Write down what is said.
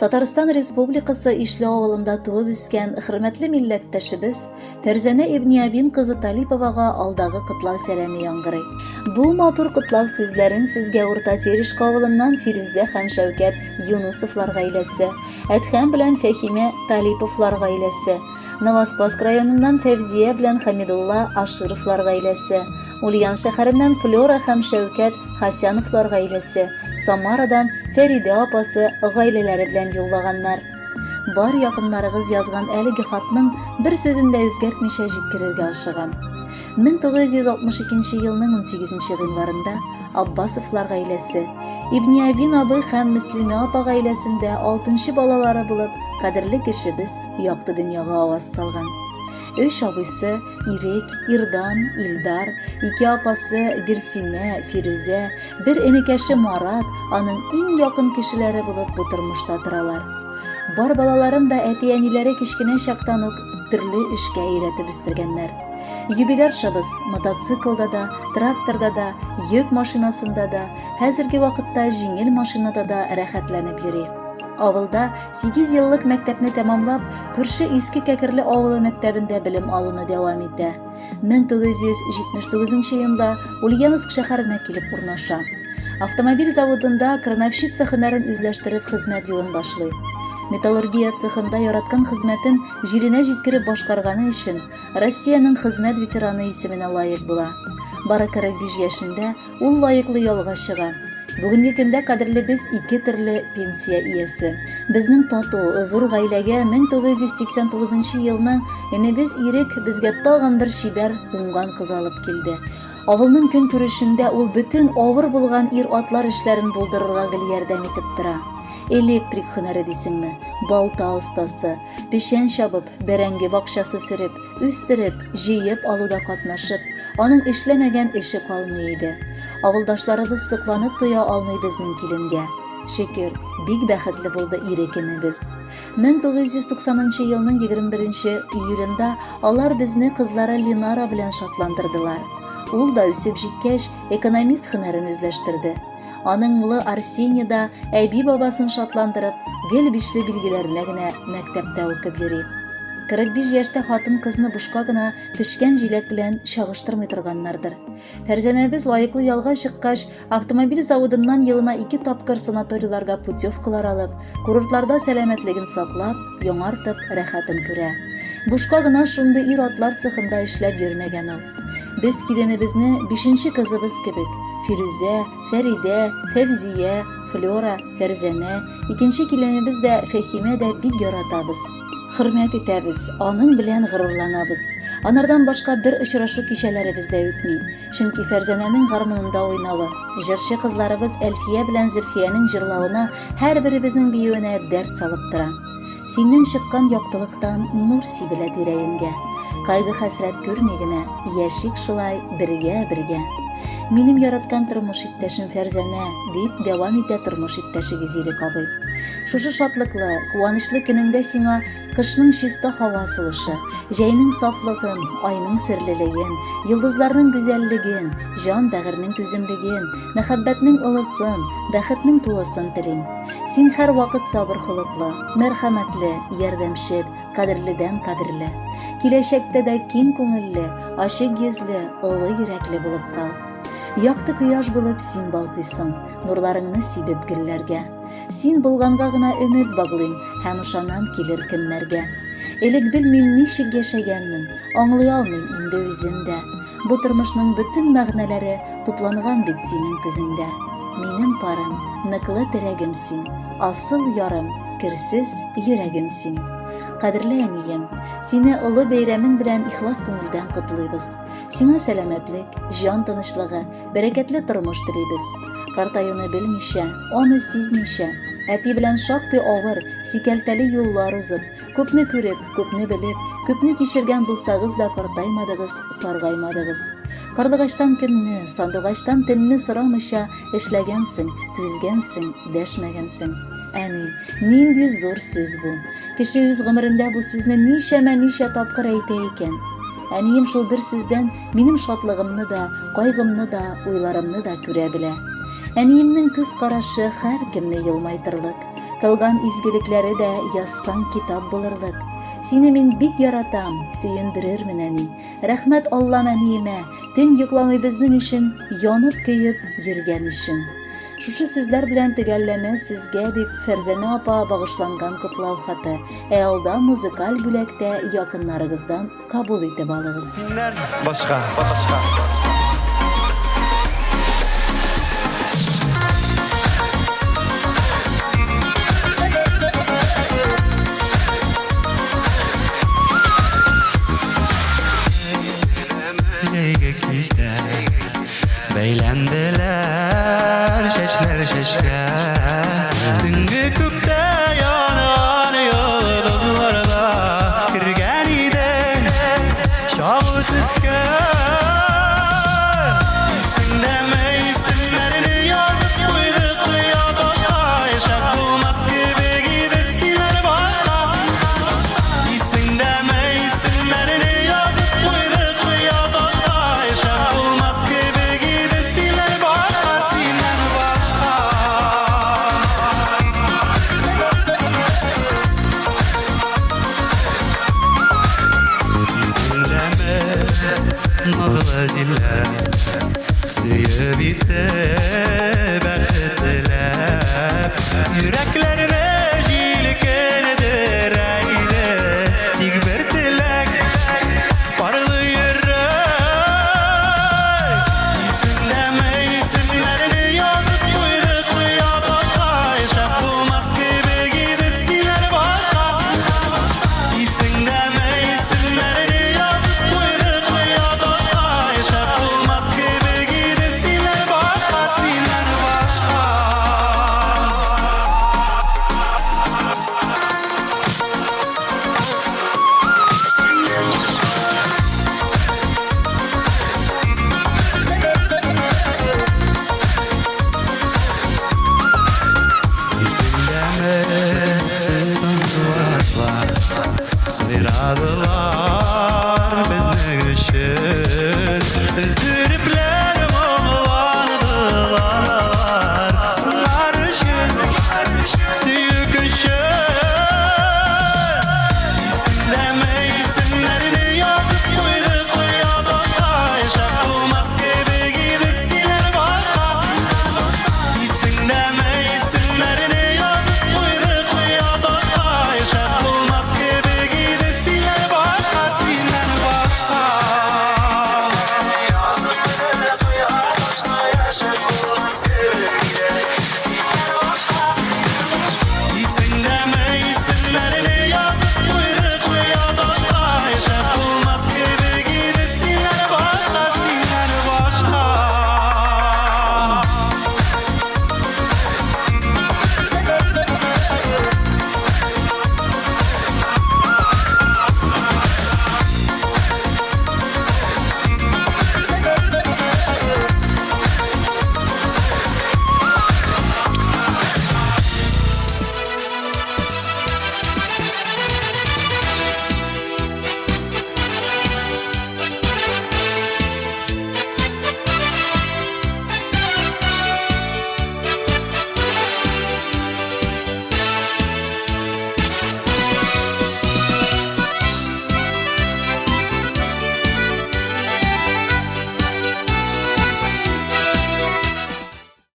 Татарстан Республикасы Ишле авылында туып үскән хөрмәтле милләттәшебез Фәрзәнә Ибниябин кызы Талиповага алдагы кытлау сәламе яңгырый. Бу матур кытлау сүзләрен сезгә Урта Терешк авылыннан Фирүзә һәм Шәүкәт Юнусовлар гаиләсе, Әдһәм белән Фәхимә Талиповлар гаиләсе, Новоспасск районыннан Фәвзия белән Хамидулла Ашировлар гаиләсе, Ульян шәһәреннән Флора һәм Шәүкәт Хасяновлар гаиләсе, Самарадан Фәридә апасы гаиләләре белән юллаганнар. Бар якыннарыгыз язган әлеге хатның бер сүзен дә үзгәртмичә җиткерергә ашыгам. 1962 елның 18 гыйнварында Аббасовлар гаиләсе, Ибниябин абый һәм Мөслимә апа гаиләсендә 6нчы балалары булып, кадерле кешебез якты дөньяга аваз салган. 3 абыйсы Ирек, Ирдан, Илдар, 2 апасы Гөлсинә, Фирүзә, 1 энекәше Марат, аның иң якын кешеләре булып бу тормышта торалар. Бар балаларын да әти-әниләре кичкенә чактан ук төрле эшкә өйрәтеп үстергәннәр. Юбиляршыбыз мотоциклда да, тракторда да, йөк машинасында да, хәзерге вакытта җиңел машинада да рәхәтләнеп йөри. Авылда 8 еллык мәктәпне тәмамлап, күрше Иске Кәкерле авылы мәктәбендә белем алуны дәвам итә. 1979 елда Ульяновск шәһәренә килеп урнаша. Автомобиль заводында крановщица һөнәрен үзләштереп хезмәт юлын башлый. Металлургия цехында яраткан хезмәтен җиренә җиткереп башкарганы өчен Россиянең хезмәт ветераны исеменә лаек була. Бары 45 яшендә ул лаеклы ялга чыга. Бүгенге көндә кадерлебез 2 төрле пенсия иясе. Безнең тату, зур гаиләгә 1989 елның энебез Ирек безгә тагын бер чибәр уңган кыз алып килде. Авылның көн күрешендә ул бөтен авыр булган ир-атлар эшләрен булдырырга гел ярдәм итеп тора. Электрик һөнәре дисеңме, балта устасы, пешән чабып, бәрәңге бакчасы сөреп, үстереп, җыеп алуда катнашып, аның эшләмәгән эше калмый иде. Авылдашларыбыз сокланып туя алмый безнең киленгә. Шөкер, бик бәхетле булды Ирекенебез. 1990 елның 21 июлендә алар безне кызлары Линара белән шатландырдылар. Ул да үсеп җиткәч, экономист һөнәрен үзләштерде. Аның улы Арсения да әби бабасын шатландырып, гел бишле билгеләренә генә мәктәптә укып йөри. 45 яшьтә хатын кызны бушка гына пешкән җиләк белән чагыштырмый торганнардыр. Фәрзәнәбез лаеклы ялга чыккач, автомобиль заводыннан елына 2 тапкыр санаторийларга путевкалар алып, курортларда сәламәтлеген саклап, яңартып, рәхәтен күрә. Бушка гына шундый ир-атлар цехында эшләп йөрмәгән ул. Без киленебезне 5нче кызыбыз кебек, Фирүзә, Фәридә, Фәвзия, Флора, Фәрзәнә, 2нче киленебез дә Фәхимә дә бик яратабыз. Хөрмәт итәбез, аның белән горурланабыз. Анардан башка бер очрашу кичәләре бездә үтми. Чөнки Фәрзәнәнең гармунында уйнавы, җырчы кызларыбыз Әлфия белән Зөлфиянең җырлавына һәрберебезнең биюенә дәрт салып тора. Синнән чыккан яктылыктан нур сибелә тирә-юньгә. Кайгы-хәсрәт күрми генә, яшик шулай бергә. Минем яраткан тормыш иптәшем Фәрзәнә, дип дәвам итә тормыш иптәшегез Ирек абый. Шушы шатлыклы, куанычлы көнеңдә сиңа кышның чиста һава сулышы, җәйнең сафлыгын, айның серлелеген, йолдызларның гүзәллеген, җан бәгырьнең түземлеген, мәхәббәтнең ылысын, бәхетнең тулысын телим. Син һәр вакыт сабыр холыклы, мәрхәмәтле, ярдәмчел, кадерледән кадерле. Киләчәктә дә киң күңелле, ачык йөзле, олы йөрәкле булып кал. Якты кояш булып син балкыйсың, нурларыңны сибеп гөлләргә. Син булганга гына өмет баглыйм һәм ышанам килер көннәргә. Элек белмим ничек яшәгәнмен, аңлый алмыйм инде үземдә. Бу тормышның бөтен мәгънәләре тупланган бит синең күзеңдә. Минем парым, ныклы терәгем син, асыл ярым, керсез йөрәгем син. Кадерле әнием, сине олы бәйрәмең белән ихлас күңелдән котлыйбыз. Сиңа сәламәтлек, җан тынычлыгы, бәрәкәтле тормыш телибез. Картаюны белмичә, аны сизмичә, әти белән шактый авыр, сикәлтәле юллар узып, күпне күреп, күпне белеп, күпне кичергән булсагыз да картаймадыгыз, саргаймадыгыз. Карлыгачтан көнне, сандугачтан төнне сорамыйча эшләгәнсең, түзгәнсең, дәшмәгәнсең. Әни, нинди зур сүз бу. Кеше үз гомерендә бу сүзне ничә тапкыр әйтә икән. Әнием шул бер сүздән минем шатлыгымны да, кайгымны да, уйларымны да күрә белә. Әниемнең күз карашы һәр кемне елмайтырлык. Кылган изгилекләре дә язсаң китап булырлык. Сине мин бик яратам, сөендерермен әни. Рәхмәт Аллам әниемә, төн йокламый безнең өчен, янып көеп йөргән өчен. Шушы сүзләр белән төгәлләнә сезгә дип Фәрзәнә апа багышланган котлау хаты. Алда музыкаль бүләктә якыннарыгыздан кабул итеп алыгыз. Башка. Beylendiler şeşke Dünkü küpte yanan yıldızlarda Kirgen ide şağı tüske İsim deme isimlerini yazıp koyduk ya taşa Yaşak bulmaz gibi gidesinler başka İsim deme isimlerini yazıp koyduk ya taşa Yaşak bulmaz gibi nazlı diller Suyup iste bəxtdiler Yüreklerine jilkendir eyle Dik bir tilek Parlı yürek İsim deme isimlerini yazıp koyduk ya taşa Yaşak bulmaz gibi gidesinler başka İsim deme isimlerini yazıp koyduk ya taşa Yaşak bulmaz gibi gidesinler başka Sinler başka İsim deme tanrılaşlar Sıradılar